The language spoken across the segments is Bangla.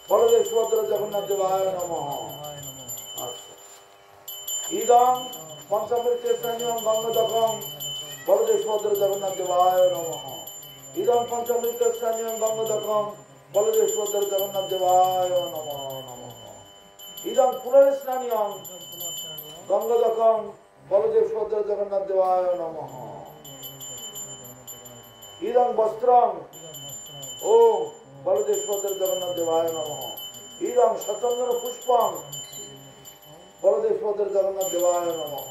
বলদেব সুভদ্রা জগন্নাথ দেবায় নমঃ। আচ্ছা, ইদং পঞ্চমৃত্যু স্থানীয়ং গঙ্গদকং বলদেব সুভদ্রা জগন্নাথ দেবায় নমঃ। ইদং পঞ্চমৃত্যু স্থানীয়ং গঙ্গদকং বলদেব সুভদ্রা জগন্নাথ দেবায় নমঃ নমঃ। ইদং পুনরস্নানীয়ং গঙ্গদকং বলদেব সুভদ্রা জগন্নাথ দেবায় নমঃ। ইদং বস্ত্রং ওম বলদেব সুভদ্রা জগন্নাথ দেবায় নমঃ। ইদং সচন্দন পুষ্পং বলদেব সুভদ্রা জগন্নাথ দেবায় নমঃ।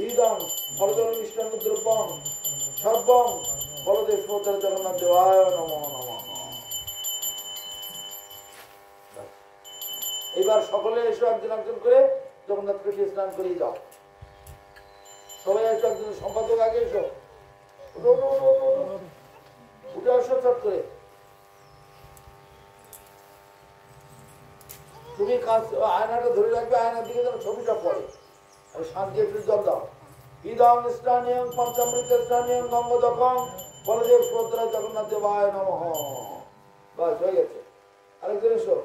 ইদং ফলজল মিষ্টান্ন দ্রব্যং সর্বং বলদেব সুভদ্রা জগন্নাথ দেবায় নমঃ নমঃ। এবার সকলে এসো একজন একজন করে জগন্নাথকে স্নান করিয়ে যাও। সবাই এসো, একজন সম্পাদক আগে এসো, উঠে আসো চট করে। তুমি আয়নাটা ধরে রাখবে, আয়নার দিকে যেন ছবিটা পড়ে। আর শান্তি একটু জল দাও। ইদং স্থানীয়ং পঞ্চামৃত স্থানীয়ং গঙ্গোদকং বলদেব সুভদ্রা জগন্নাথ দেবায় নমঃ। বাস হয়ে গেছে। আরেকজন এসো,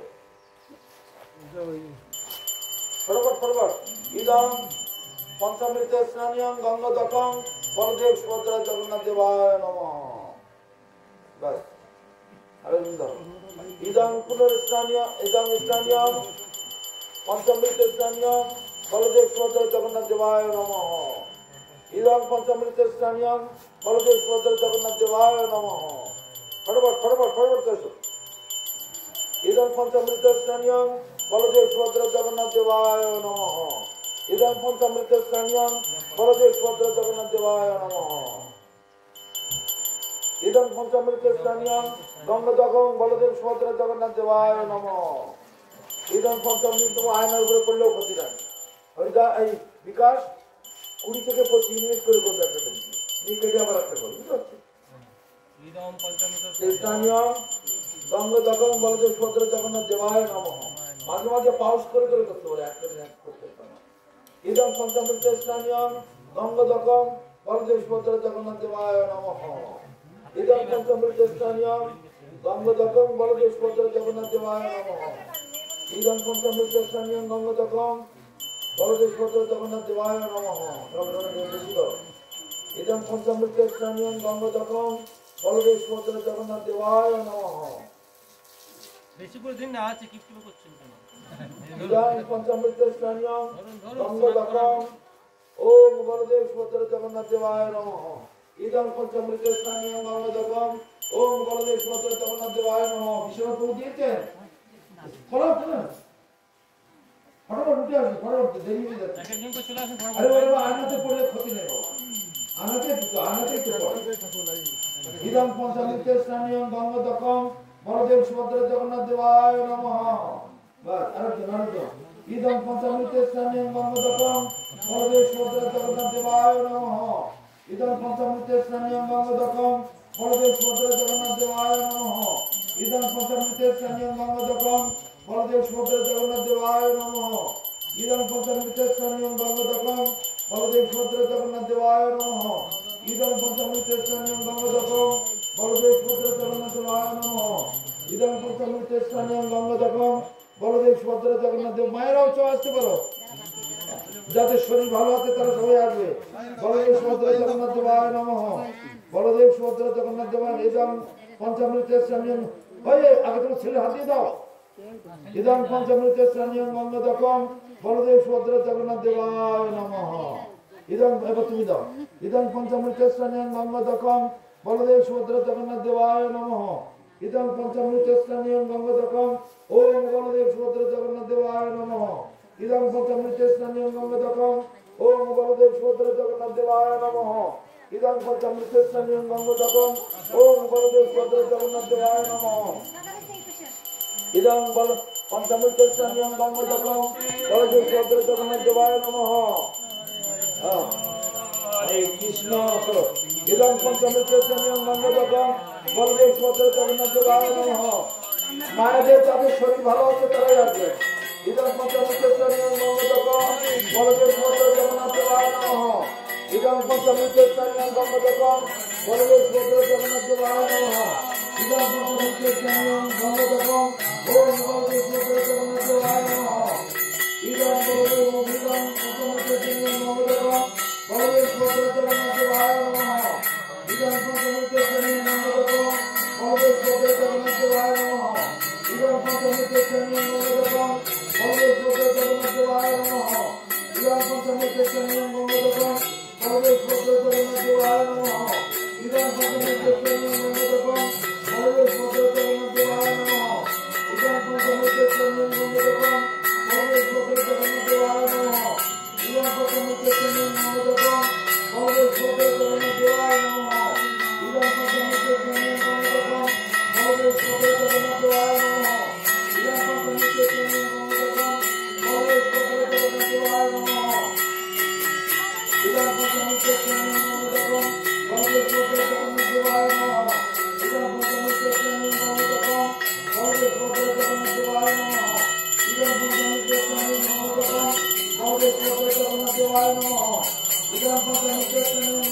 ফটাফট ফটাফট। ইদং পঞ্চামৃত স্নানীয়ং গঙ্গোদকং বলদেব সুভদ্রা জগন্নাথ দেবায় নমঃ। বাস আরেকজন দাও। ইদং পুনরস্থানীয় ইদং স্থানীয়ং পঞ্চমৃত স্থানীয়ং বলদেব সুভদ্রা জগন্নাথ দেবায় নমঃ। ইদং পঞ্চমৃত স্থানীয়ং বলদেব সুভদ্রা জগন্নাথ দেবায় নমঃ। ফটাফট ফটাফট ফটাফট এসো। ইদং পঞ্চমৃত স্থানীয়ং বলদেব সুভদ্রা জগন্নাথ দেবায় নমঃ। ইদং পঞ্চমৃত স্থানীয়ং বলদেব সুভদ্রা জগন্নাথ দেবায় নমঃ। ইদং পঞ্চমৃত স্থানীয়ং গঙ্গোদকং বলদেব সুভদ্রা জগন্নাথ দেবায় নমঃ। ইদং পঞ্চমৃত আয়নার উপরে করলেও ক্ষতি নাই। হরিদা এই বিকাশ 20 থেকে 25 মিনিট করে করবে একটা দিন, কেটে আবার একটা করবে, বুঝতে পারছি। ইদং পঞ্চমৃত স্থানীয়ং গঙ্গোদকং বলদেব সুভদ্রা জগন্নাথ দেবায় নমঃ। মাঝে মাঝে পাউজ করে করে করতে বলে, একটা দিন করতে পারে। ইদং পঞ্চমৃত স্থানীয়ং গঙ্গোদকং বলদেব সুভদ্রা জগন্নাথ দেবায় নমঃ। ইদং পঞ্চমৃত স্থানীয়ং গঙ্গোদকং বলদেব সুভদ্রা জগন্নাথ দেবায় নমঃ। ইদং পঞ্চমৃত স্থানীয়ং গঙ্গোদকং বলদেব সুভদ্রা জগন্নাথ দেবায় নমঃ। ইদং পঞ্চমৃত স্থানীয়ং গঙ্গোদকং বলদেব সুভদ্রা জগন্নাথ দেবায় নমঃ। বেশি করে দিন না, আছে কি করছেন কেন? ইদং পঞ্চমৃত স্থানীয়ং গঙ্গোদকং ওম বলদেব সুভদ্রা জগন্নাথ দেবায় নমঃ। ইদং পঞ্চমৃত স্থানীয়ং গঙ্গোদকং ওম বলদেব সুভদ্রা জগন্নাথ দেবায় নমঃ। বিশ্বনাথ প্রভু দিয়েছেন, ফটাফট না, ফটাফট উঠে আসুন, ফটাফট দেরি হয়ে যাচ্ছে। একজন করে চলে আসুন। আরে বাবা, আয়নাতে পড়লে ক্ষতি নেই বাবা, আয়নাতে একটু পড়ে। ইদং পঞ্চমৃত স্থানীয়ং গঙ্গোদকং বলদেব সুভদ্রা জগন্নাথ দেবায় নমঃ। বাস আরেকজন। ইদং পঞ্চমৃত স্থানীয়ং গঙ্গোদকং বলদেব সুভদ্রা জগন্নাথ দেবায় নমঃ। ইদং পঞ্চমৃত স্থানীয়ং গঙ্গোদকং বলদেব সুভদ্রা জগন্নাথ দেবায় নমঃ। ইদং পঞ্চমৃত স্থানীয়ং গঙ্গোদকং বলদেব সুভদ্রা জগন্নাথ দেবায় নমঃ। ইদং পঞ্চমৃত স্থানীয়ং গঙ্গোদকং বলদেব সুভদ্রা জগন্নাথ দেবায় নমঃ। ইদং পঞ্চমৃত স্থানীয়ং গঙ্গোদকং বলদেব সুভদ্রা জগন্নাথ দেবায় নমঃ। ইদং পঞ্চমৃত স্থানীয়ং গঙ্গোদকং বলদেব সুভদ্রা জগন্নাথ দেব। মায়েরাও চলে আসতে পারো, যাদের শরীর ভালো আছে তারা সবাই আসবে। বলদেব সুভদ্রা জগন্নাথ দেবায় নমঃ। বলদেব সুভদ্রা জগন্নাথ দেবায়। ইদং পঞ্চমৃত স্থানীয়ং, ওই আগে তোমার ছেলে হাত দিয়ে দাও। ইদং পঞ্চমৃত স্থানীয়ং গঙ্গোদকং বলদেব সুভদ্রা জগন্নাথ দেবায় নমঃ। ইদং, এবার তুমি দাও। ইদং পঞ্চমৃত স্থানীয়ং গঙ্গোদকং বলদেব সুভদ্রা জগন্নাথ দেবায় নমঃ। ইদং পঞ্চমৃত স্থানীয়ং গঙ্গোদকং ওম বলদেব সুভদ্রা জগন্নাথ দেবায় নমঃ। ইদং পঞ্চমৃত স্থানীয়ং গঙ্গোদকং ওম বলদেব সুভদ্রা জগন্নাথ দেবায় নমঃ। ইদং পঞ্চমৃত স্থানীয়ং গঙ্গোদকং ওম বলদেব সুভদ্রা জগন্নাথ দেবায় নমঃ। ইদং পঞ্চমৃত স্থানীয়ং গঙ্গোদকং বলদেব সুভদ্রা জগন্নাথ দেবায় নমঃ। হরে কৃষ্ণ। ইদং পঞ্চমৃত স্থানীয়ং গঙ্গোদকং বলদেব সুভদ্রা জগন্নাথ দেবায় নমঃ। মায়েদের যাদের শরীর ভালো আছে তারাই আসবে। ইদং পঞ্চমৃত স্থানীয়ং গঙ্গোদকং বলদেব সুভদ্রা জগন্নাথ দেবায় নমঃ। ইদং পঞ্চমৃত স্থানীয়ং গঙ্গোদকং বলদেব সুভদ্রা জগন্নাথ দেবায় নমঃ। ইদং পঞ্চমুখে চন্দ্রং গঙ্গোদকম ওম বলদেব সুভদ্রা জগন্নাথ দেবায় নমঃ ইদং বলদেব ইদং পঞ্চমুখে চন্দ্রং গঙ্গোদকম বলদেব সুভদ্রা জগন্নাথ দেবায় নমঃ ইদং পঞ্চমুখে চন্দ্রং গঙ্গোদকম বলদেব সুভদ্রা জগন্নাথ দেবায় নমঃ ইদং পঞ্চমুখে চন্দ্রং গঙ্গোদকম বলদেব সুভদ্রা জগন্নাথ দেবায় নমঃ ইদং পঞ্চমুখে চন্দ্রং গঙ্গোদকম বলদেব সুভদ্রা জগন্নাথ দেবায় নমঃ ইদং পঞ্চমুখে চন্দ্রং গঙ্গোদকম বলদেব সুভদ্রা জগন্নাথ দেবায় নমঃ ইদং পঞ্চমুখে চন্দ্রং গঙ্গোদকম বলদেব সুভদ্রা জগন্নাথ দেবায় নমঃ ইদং পঞ্চমুখে চন্দ্রং গঙ্গোদকম বলদেব সুভদ্রা জগন্নাথ দেবায় নমঃ ইদং পঞ্চমুখে চন্দ্রং গঙ্গোদকম বলদেব সুভদ্রা জগন্নাথ দেবায় নমঃ ইদং পঞ্চমুখে চন্দ্রং গঙ্গোদকম বলদেব সুভদ্রা জগন্নাথ দেবায় নমঃ ইদং পঞ্চমুখে চন্দ্রং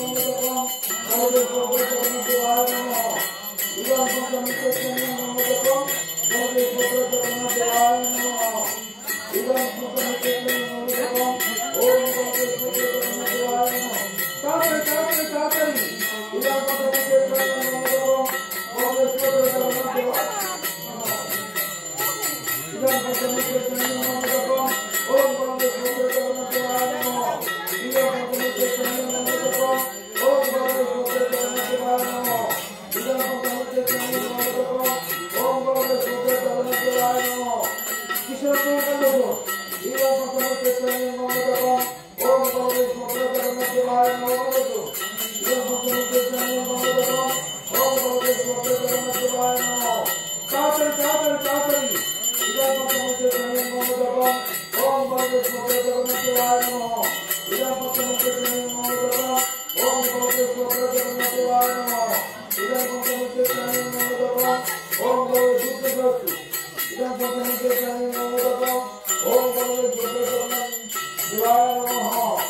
গঙ্গোদকম বলদেব সুভদ্রা জগন্নাথ দেবায় নমঃ ইদং পঞ্চমুখে চন্দ্রং গঙ্গোদকম বলদেব সুভদ্রা জগন্নাথ দেবায় নমঃ ইদং পঞ্চমুখে চন্দ্রং গঙ্গোদকম বলদেব সুভদ্রা জগন্নাথ দেবায় নমঃ ইদং পঞ্চমুখে চন্দ্রং গঙ্গোদকম বলদেব সুভদ্রা জগন্নাথ দেবায় নমঃ ইদং পঞ্চমুখে চন্দ্রং গঙ্গোদকম বলদেব সুভদ্রা জগন্নাথ দেবায় নমঃ ইদং পঞ্চমুখে চন্দ্রং গঙ্গোদকম ওম বলদেব সুভদ্রা জগন্নাথ দেবায় নমঃ তাড়াতাড়ি ইদং পঞ্চমুখে চন্দ্রং গঙ্গোদকম বলদেব সুভদ্রা জগন্নাথ দেবায় ইদং পঞ্চমুখে চন্দ্রং গঙ্গোদকম ওম বলদেব সুভদ্রা জগন্নাথ দেবায় নমঃ ইদং পঞ্চমুখে চন্দ্রং গঙ্গোদকম ওম বলদেব সুভদ্রা জগন্নাথ দেবায় নমঃ ইদং পঞ্চমুখে চন্দ্রং গঙ্গোদকম ওম বলদেব সুভদ্রা জগন্নাথ দেবায় নমঃ কিশোর কন্যা ইদং পঞ্চমুখে চন্দ্রং গঙ্গোদকম ওম বলদেব সুভদ্রা জগন্নাথ দেবায় নমঃ ইদং পঞ্চমুখে চন্দ্রং গঙ্গোদকম ওম বলদেব সুভদ্রা জগন্নাথ দেবায় নমঃ তাড়াতাড়ি ইদং পঞ্চমুখে চন্দ্রং গঙ্গোদকম ওম বলদেব সুভদ্রা জগন্নাথ দেবায় নমঃ ইদং পঞ্চমুখে চন্দ্রং গঙ্গোদকম ওম বলদেব সুভদ্রা জগন্নাথ দেবায় নমঃ ইদং পঞ্চমুখে চন্দ্রং গঙ্গোদকম ওম বলদেব ইদং পঞ্চমুখে চন্দ্রং গঙ্গোদকম ওম বলদেব সুভদ্রা জগন্নাথ দেবায় নমঃ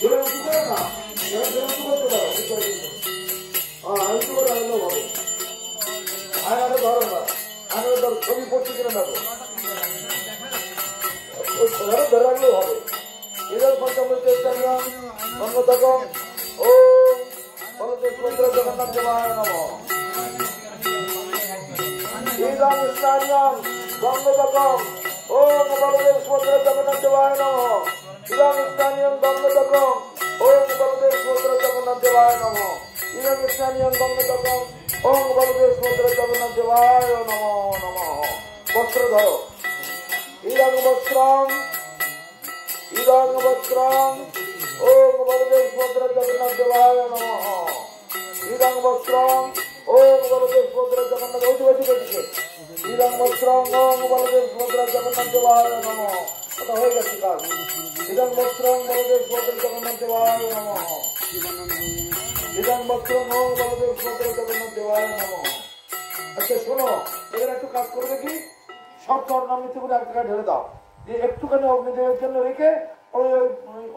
এবার কি করে না এবার কি করতে পারো কি করে আমি তো বলে আলো হবে আরে ধরো না আমি ধর ছবি পড়তে কিনা না ওই ধরো ধরালেও হবে ইদং পঞ্চমুখে চন্দ্রং গঙ্গোদকম ওম বলদেব সুভদ্রা জগন্নাথ দেবায় নমঃ ইদং স্নানিয়ং গঙ্গোদকম ওম বলদেব সুভদ্রা জগন্নাথ দেবায় নমঃ ইদং স্নানিয়ং গঙ্গোদকম ওম বলদেব সুভদ্রা জগন্নাথ দেবায় নমঃ ইদং স্নানিয়ং গঙ্গোদকম ওম বলদেব সুভদ্রা জগন্নাথ দেবায় নমঃ বস্ত্র ধরো ইদং বস্ত্রং ওম বলদেব সুভদ্রা জগন্নাথ দেবায় নমঃ ইদং বস্ত্রং ওম বলদেব সুভদ্রা জগন্নাথ ইদং বস্ত্রং ওম বলদেব সুভদ্রা জগন্নাথ দেবায় নমঃ এটা হয়ে গেছে কাজ ইদং বস্ত্রং বলদেব সুভদ্রা জগন্নাথ দেবায় নমঃ ইদং বস্ত্রং ওম বলদেব সুভদ্রা জগন্নাথ দেবায় নমঃ আচ্ছা শোনো এবার একটু কাজ করে দেখি সব চরণামৃত করে এক জায়গায় ঢেলে দাও যে একটুখানি অগ্নিদেবের জন্য রেখে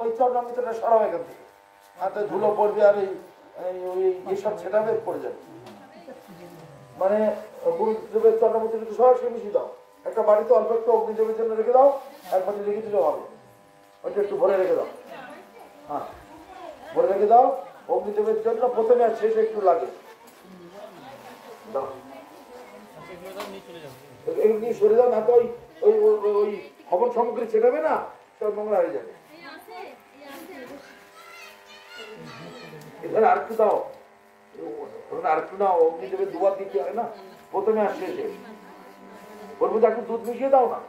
ওই চরণামৃতটা সরাও এখান থেকে হাতে ধুলো পড়বে আর এইসব ছেটাবে পড়ে যাবে মানে গুরুদেবের চরণামৃত একটু সরাসরি মিশিয়ে দাও একটা বাড়িতে অল্প একটু অগ্নিদেবের জন্য রেখে দাও একবার রেখে দিলেও হবে ওইটা একটু ভরে রেখে দাও হ্যাঁ ভরে রেখে দাও অগ্নিদেবের জন্য প্রথমে আর শেষে একটু লাগে দাও এমনি সরে দাও না তো ওই হবন সামগ্রী ছেটাবে না সব নোংরা হয়ে যাবে এখানে আরেকটু দাও আরেকটু না অগ্নিদেবের দুবার দিতে হয় না প্রথমে আর শেষে ওর মধ্যে একটু দুধ মিশিয়ে দাও না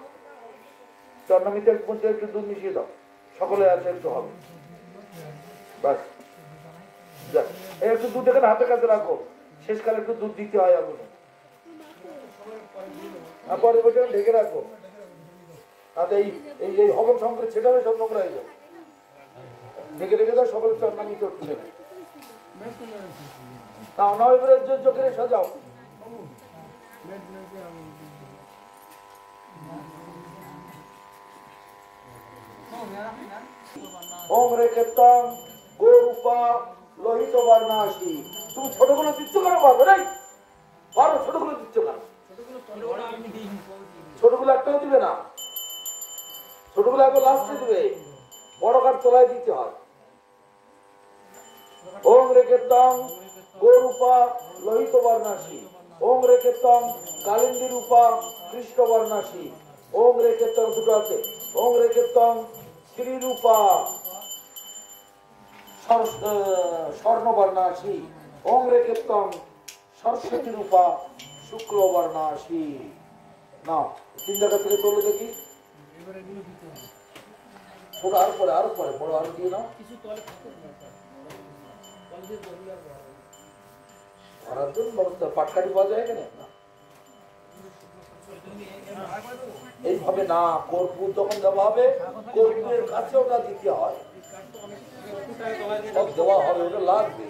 চন্দ্রমিতের মধ্যে একটু দুধ মিশিয়ে দাও সকলে আছে একটু হবে বাস একটু দুধ এখানে হাতের কাছে রাখো শেষকালে একটু দুধ দিতে হয় আগুনে পরে বসে ঢেকে রাখো তাতে এই হবন সংখ্যা ছেটাবে সব নোংরা হয়ে যাবে ঢেকে রেখে দাও সকলের চন্দ্রমিত তুলে তাও না এবারে চোখে সাজাও ওম রে কেতং গোরূপা লোহিত বর্ণাসি তুমি ছোটগুলো দিচ্ছ কেন পারবে নাই? পারো ছোটগুলো দিচ্ছ কেন? ছোটগুলো একটাও দিবে না, ছোটগুলো একবার লাস্টে দিবে, বড় কাঠ তোলায় দিতে হয়। ওম রেখেতং গোরূপা লোহিত বর্ণাসী, ওম রেখেতং কালিন্দী রূপা কৃষ্ণ বর্ণাসী, ওম রেখেতং দুটো আছে, ওম রেখেতং শ্রীরূপা স্বর্ণ বর্ণাসী, ওম রেখেতং সরস্বতী রূপা শুক্ল বর্ণাসী। না তিন জায়গা থেকে তোলো দেখি, আরো পরে আরো পরে বড় আরো দিয়ে নাও। পাটকাঠি পাওয়া যায় এখানে না, এইভাবে না, কর্পূর যখন দেওয়া হবে কর্পূরের কাছে ওটা দিতে হয়, সব দেওয়া হবে, ওটা লাগবে।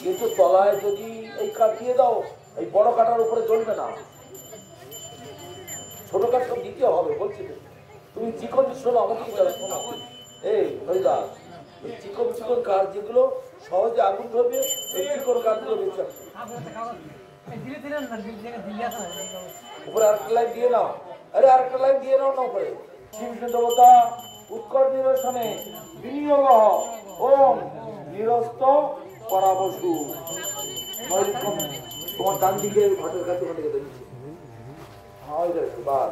কিন্তু তলায় যদি এই কাঠ দিয়ে দাও, এই বড় কাঠার উপরে জ্বলবে না, ছোট কাঠ সব দিতে হবে বলছি। তুমি চিকন শোনো, আমাকে শোনো, এই হরিদাস, চিকন চিকন কাঠ যেগুলো সহজে আগুন ধরবে, এই চিকন কাঠগুলো বেঁচে উপরে আরেকটা লাইন দিয়ে নাও, আরে আরেকটা লাইন দিয়ে নাও না উপরে। শিব দেবতা উৎকট নিরসনে বিনিয়োগ ওম নিরস্ত পরাবসু। তোমার ডান দিকে ঘাটের কাছে ঘাটে দেখছি, হ্যাঁ ওই দেখছি বাস।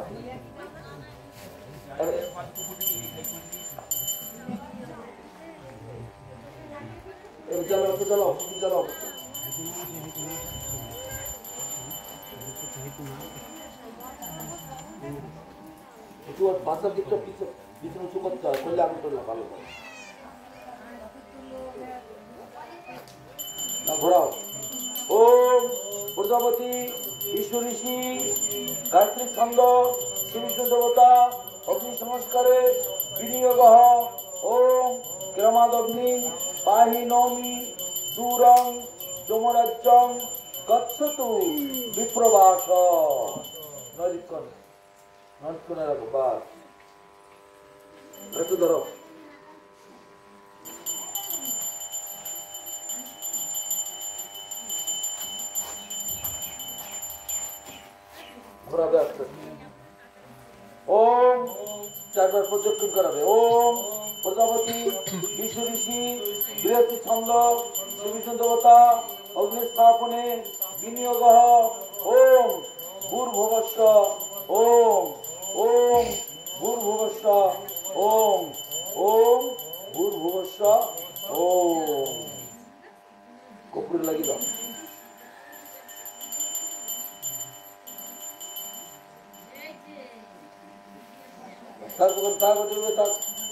চালাও চালাও চালাও, একটু বাচ্চার দিকটা পিছনে উঁচু করতে হয়, করলে আগুন করলে ভালো হয়। ঘোরাও। ওম প্রজাপতি বিষ্ণু ঋষি গায়ত্রী ছন্দ শ্রী বিষ্ণু দেবতা অগ্নি সংস্কারে বিনিয়োগ। ওম ক্রমাদগ্নি পাহি নৌমি দূরং যমরাজ্যং গচ্ছতু বিপ্রবাস। নজিকন নজকনে রাখো বাস, একটু ধরো। ঘোরাবে আস্তে আস্তে। ওম চারবার প্রদক্ষিণ করাবে। ওম প্রজাপতি বিষ্ণু ঋষি বৃহতি ছন্দ শ্রী বিষ্ণু দেবতা অগ্নি স্থাপনে বিনিয়োগ। ওম ভূর্ভুবস্ব ওম ওম ভূর্ভুবস্ব ওম ওম ভূর্ভুবস্ব ওম। কপুরে লাগি দাও।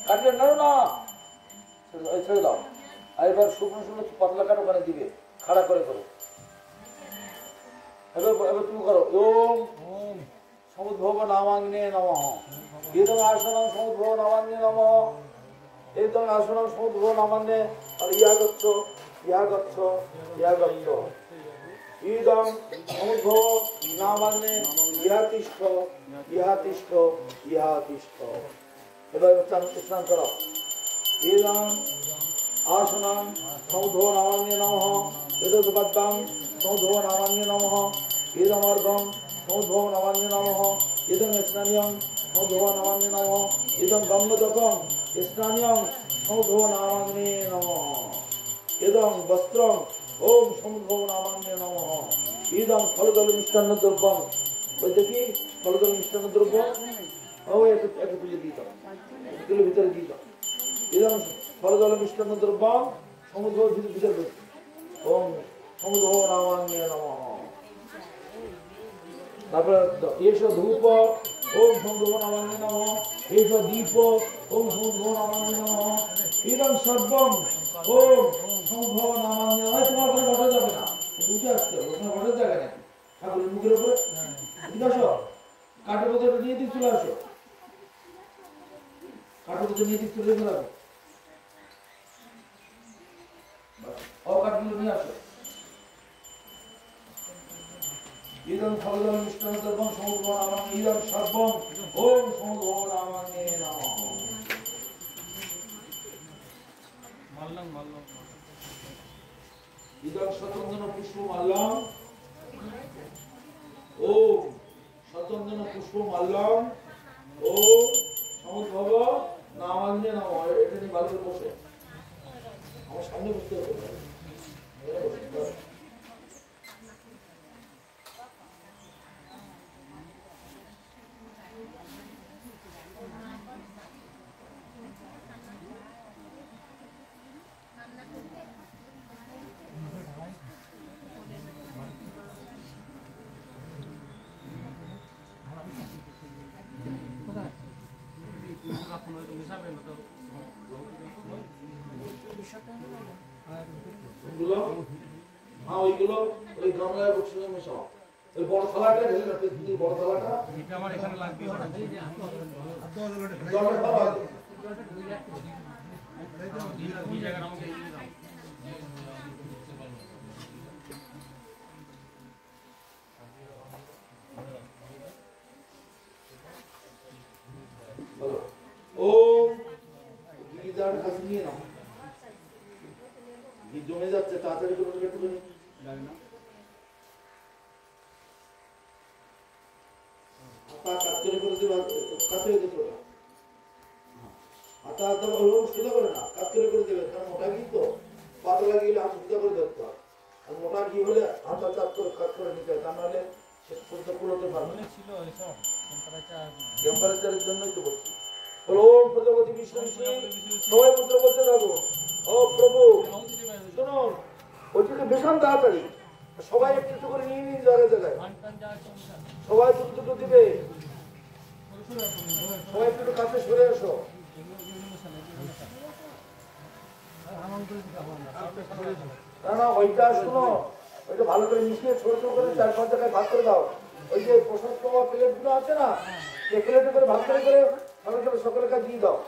কাটলে নাও না, ছেড়ে দাও। আর এবার শুকনো শুকনো পাতলা কাঠ ওখানে দিবে, খাড়া করে করো। এবার তুমি করো। ওম সমুদ্ভব নামাগ্নে নমঃ, এদং আসনং সমুদ্ভব নামাগ্নে নমঃ, এদং আসনং সমুদ্ভব নামাগ্নে। আর ইয়াগচ্ছ ইয়াগচ্ছ ইয়াগচ্ছ, ইদং সমুদ্ভব নামাগ্নে ইহাতিষ্ঠ ইহাতিষ্ঠ ইহাতিষ্ঠ। এবার স্নান করো। এদং আসনং সমুদ্ভব নামাগ্নে নমঃ, এদং সমুদ্ভব নামাগ্নে নমঃ, এদম অর্ঘং সমুদ্ভব নামাগ্নে নমঃ, এদং স্নানিয়ং সমুদ্ভব নামাগ্নে নমঃ, এদং গঙ্গজপং স্নানিয়ং সমুদ্ভব নামাগ্নে নমঃ, এদং বস্ত্রং ওম সমুদ্ভব নামাগ্নে নমঃ, ইদং ফলজল মিষ্টান্ন দ্রব্যং। ওই দেখি ফলজল মিষ্টান্ন দ্রব্য, ও একটু তুলে দিয়ে দাও, এগুলো ভিতরে দিয়ে দাও। ইদং ফলজল মিষ্টান্ন দ্রব্যং সমুদ্র ভিতরে ওম সমুদ্ভব নামাগ্নে নমঃ। তারপরে এস ধূপ ওম সমুদ্ভব নামাগ্নে নমঃ, এস দীপ ওম সমুদ্ভব নামাগ্নে নমঃ, ইদং সর্বং ওম সমুদ্ভব নামাগ্নে নমঃ। তোমার কোনো বসা যাবে না, উঠে আসতে হবে, তোমার বসার জায়গা নাকি ঠাকুরের মুখের উপরে। ঠিক আসো, কাঠের মধ্যে নিয়ে দিক চলে আসো, কাঠের মধ্যে নিয়ে দিক চলে আসো, কাঠগুলো নিয়ে আসো। ইদং ফলজল মিষ্টান্ন দ্রব্যং সমুদ্ভব নামাগ্নে ইদং সর্বং ওম সমুদ্ভব নামাগ্নে নমঃ। ইদং সচন্দন পুষ্পমাল্যম ওম সচন্দন পুষ্পমাল্যম ওম সমুদ্ভব নামান্যে নমঃ। এটা নিয়ে ভালো করে বসে আমার সামনে বসতে হবে। হ্যাঁ ওইগুলো ওই গামলায় বসে মেশাও। ওই বড় থালাটা ঢেলে রাখতে দিদি, বড় থালাটা এটা আমার এখানে লাগবে জলের থালা এই জায়গাটা আমাকে দিয়ে দাও। বলো ও গিরিদার কাছে নিয়ে নাও। ঘি জমে যাচ্ছে, তাড়াতাড়ি করে একটুখানি হাতা কাট করে করে দেবা, কাছে দিতে হবে। হাতা হাতা ওরকম সোজা করে না, কাট করে করে দেবে, কারণ মোটা ঘি তো পাতলা ঘি হলে হাত সোজা করে দেখতে হয়, আর মোটা ঘি হলে হাতা চাপ করে কাট করে নিতে হয়, তা নাহলে শেষ পর্যন্ত পুরোতে পারবে না। ছিল এসব টেম্পারেচারের জন্যই তো বলছি। বলো ওম প্রজাপতি বিষ্ণু সবাই মন্ত্র বলতে থাকো। ও প্রভু শোনো, বলছি তো ভীষণ তাড়াতাড়ি সবাই একটু একটু করে নিয়ে নিন জায়গায় জায়গায়, সবাই দুটো দুটো দিবে, সবাই একটু কাছে সরে আসো। না না ওইটা শোনো, ওইটা ভালো করে মিশিয়ে ছোট ছোট করে 4-5 জায়গায় ভাগ করে দাও। ওই যে প্রসাদ পাওয়া প্লেট গুলো আছে না, সেই প্লেটে করে ভাগ করে করে ভালো করে সকলের কাছে দিয়ে দাও।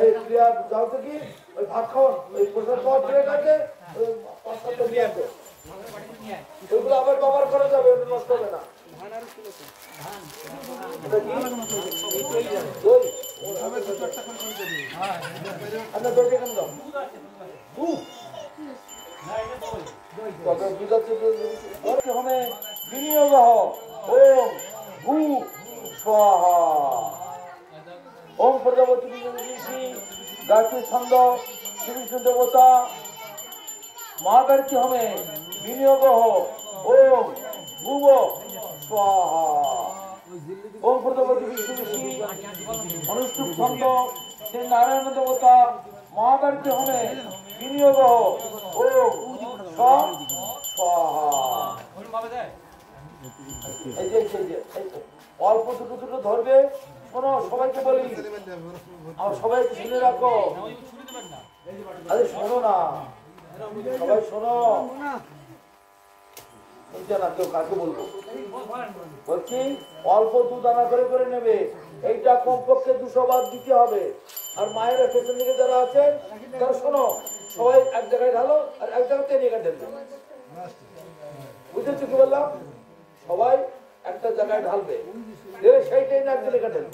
এই প্রিয়া যাও তো কি ওই ভাত খাও, ওই প্রসাদ পাওয়া প্লেট আছে, ওই 5-7টা দিয়ে আসো। ওইগুলো আবার ব্যবহার করা যাবে, ওটা নষ্ট হবে না। আচ্ছা দই কেন দাও, हमें विनियोग ओम भू स्वाहा ओम प्रजापति ऋषि गायत्री छंद श्री विष्णु देवता महागायत्री हमें विनियोग ओम भूव स्वाहा ओम प्रजापति विष्णु ऋषि अनुष्ठुप छंद श्री नारायण देवता महागायत्री हमें विनियोग ओम অল্প দুটো দুটো ধরবে। শোনো সবাইকে বলি, সবাই শুনে রাখো। আরে শোনো না, সবাই শোনো, শুনছে না কেউ, কাকে বলবো বলছি। অল্প 2 দানা করে করে নেবে, এইটা কমপক্ষে 200 বার দিতে হবে। আর মায়েরা পেছন দিকে যারা আছেন তারা শোনো, সবাই এক জায়গায় ঢালো আর এক জায়গাতে নিয়ে ঢেলবে, বুঝেছো কি বললাম? সবাই একটা জায়গায় ঢালবে, সেইটাই না একজন এখানে ঢেলবে।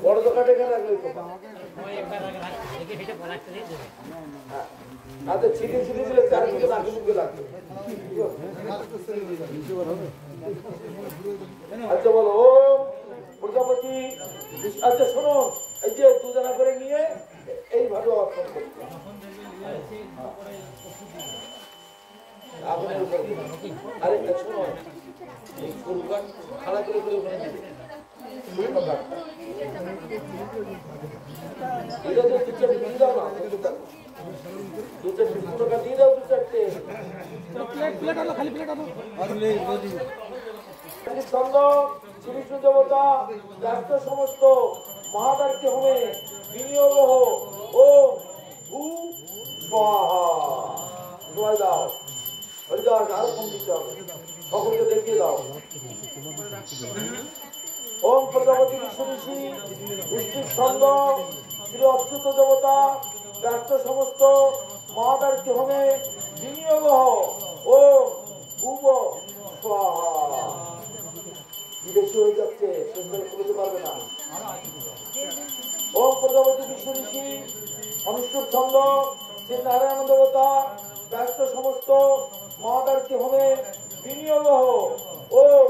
বড় দোকানে এখানে রাখলে তাতে ছিটে ছিটে দিলে চারদিকে নাকি মুখে লাগবে। আচ্ছা বলো ওম প্রজাপতি। আচ্ছা শোনো, এই যে 2 দানা করে নিয়ে এইভাবে অর্পণ করতে আরে শোনো, এই ফুলগান খাড়া করে করে ওখানে দিবে, এটা তো 2-4 দিয়ে দাও না, 2-4 টাকা দিয়ে দাও, 2-4টে প্লেট আলো, খালি প্লেট আলো। ছন্দ শ্রী বিষ্ণু দেবতা রাষ্ট্র সমস্ত মহাকার্য হবে বিনিয়োগ ও ভূ স্বাহা। সবাই দাও, ওই দাও, আরো কম দিতে হবে, সকলকে দেখিয়ে দাও। ওম প্রজাপতি বিষ্ণু ঋষি বৃষ্টির ছন্দ শ্রী অচ্যুত দেবতা রাষ্ট্র সমস্ত মহাকার্য হবে বিনিয়োগ ও ভূব স্বাহা। বেশি হয়ে যাচ্ছে, শেষ করে তুলতে পারবে না। ওম প্রজাপতি বিষ্ণু ঋষি অনুষ্ঠুপ ছন্দ শ্রী নারায়ণ দেবতা ব্যস্ত সমস্ত মহাদার্থী হোমে বিনিয়োগ হোক। ওম